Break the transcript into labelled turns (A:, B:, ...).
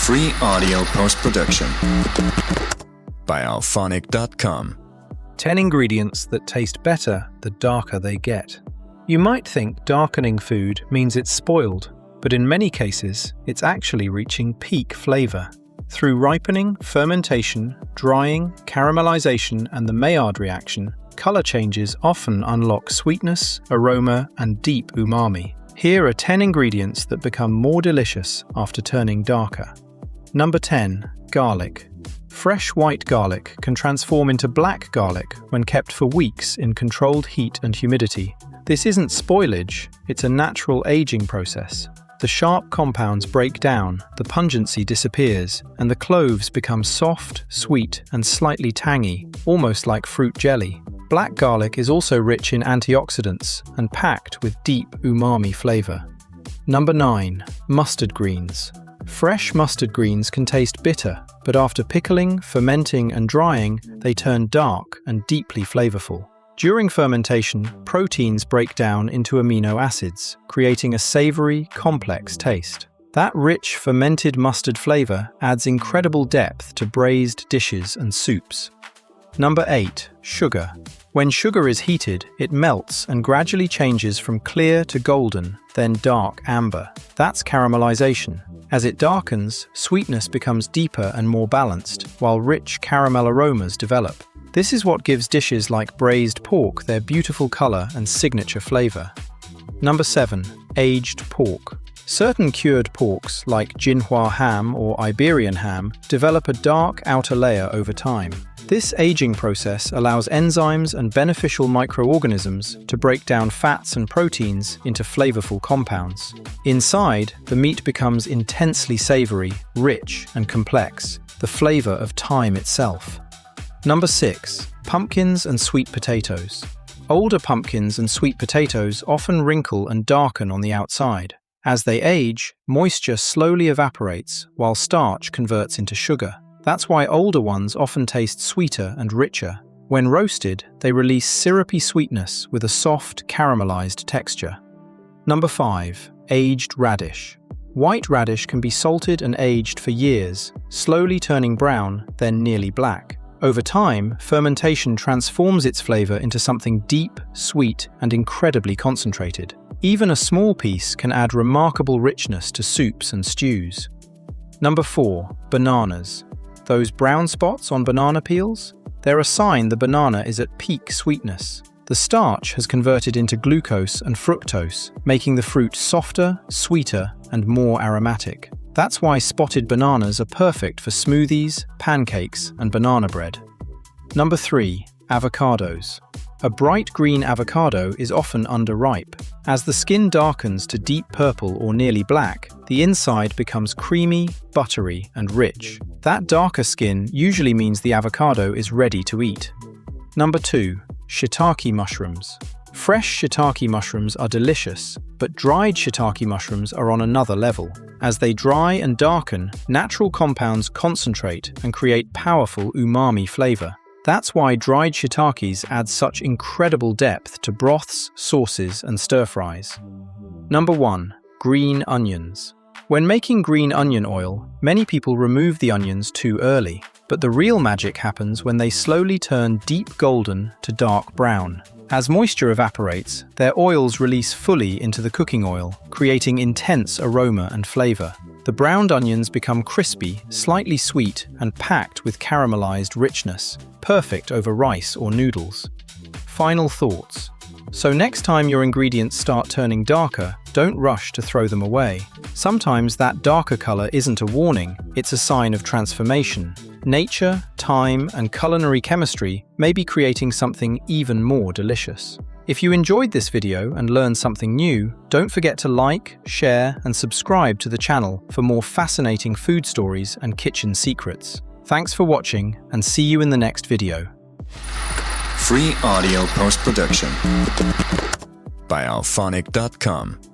A: Free audio post-production by alphonic.com.
B: 10 ingredients that taste better the darker they get. You might think darkening food means it's spoiled, but in many cases, it's actually reaching peak flavor. Through ripening, fermentation, drying, caramelization, and the Maillard reaction, color changes often unlock sweetness, aroma, and deep umami. Here are 10 ingredients that become more delicious after turning darker. Number 10. Garlic. Fresh white garlic can transform into black garlic when kept for weeks in controlled heat and humidity. This isn't spoilage, it's a natural aging process. The sharp compounds break down, the pungency disappears, and the cloves become soft, sweet, and slightly tangy, almost like fruit jelly. Black garlic is also rich in antioxidants and packed with deep umami flavor. Number 9. Mustard greens. Fresh mustard greens can taste bitter, but after pickling, fermenting, and drying, they turn dark and deeply flavorful. During fermentation, proteins break down into amino acids, creating a savory, complex taste. That rich, fermented mustard flavor adds incredible depth to braised dishes and soups. Number 8. Sugar. When sugar is heated, it melts and gradually changes from clear to golden, then dark amber. That's caramelization. As it darkens, sweetness becomes deeper and more balanced, while rich caramel aromas develop. This is what gives dishes like braised pork their beautiful color and signature flavor. Number 7. Aged pork. Certain cured porks, like Jinhua ham or Iberian ham, develop a dark outer layer over time. This aging process allows enzymes and beneficial microorganisms to break down fats and proteins into flavorful compounds. Inside, the meat becomes intensely savory, rich, and complex, the flavor of time itself. Number 6. Pumpkins and sweet potatoes. Older pumpkins and sweet potatoes often wrinkle and darken on the outside. As they age, moisture slowly evaporates while starch converts into sugar. That's why older ones often taste sweeter and richer. When roasted, they release syrupy sweetness with a soft, caramelized texture. Number 5. Aged radish. White radish can be salted and aged for years, slowly turning brown, then nearly black. Over time, fermentation transforms its flavor into something deep, sweet, and incredibly concentrated. Even a small piece can add remarkable richness to soups and stews. Number 4. Bananas. Those brown spots on banana peels? They're a sign the banana is at peak sweetness. The starch has converted into glucose and fructose, making the fruit softer, sweeter, and more aromatic. That's why spotted bananas are perfect for smoothies, pancakes, and banana bread. Number 3. Avocados. A bright green avocado is often underripe. As the skin darkens to deep purple or nearly black, the inside becomes creamy, buttery, and rich. That darker skin usually means the avocado is ready to eat. Number 2. Shiitake mushrooms. Fresh shiitake mushrooms are delicious, but dried shiitake mushrooms are on another level. As they dry and darken, natural compounds concentrate and create powerful umami flavor. That's why dried shiitakes add such incredible depth to broths, sauces, and stir-fries. Number 1. Green onions. When making green onion oil, many people remove the onions too early, but the real magic happens when they slowly turn deep golden to dark brown. As moisture evaporates, their oils release fully into the cooking oil, creating intense aroma and flavor. The browned onions become crispy, slightly sweet, and packed with caramelized richness, perfect over rice or noodles. Final thoughts. So next time your ingredients start turning darker, don't rush to throw them away. Sometimes that darker color isn't a warning, it's a sign of transformation. Nature, time, and culinary chemistry may be creating something even more delicious. If you enjoyed this video and learned something new, don't forget to like, share, and subscribe to the channel for more fascinating food stories and kitchen secrets. Thanks for watching, and see you in the next video.
A: Free audio post-production by alphonic.com.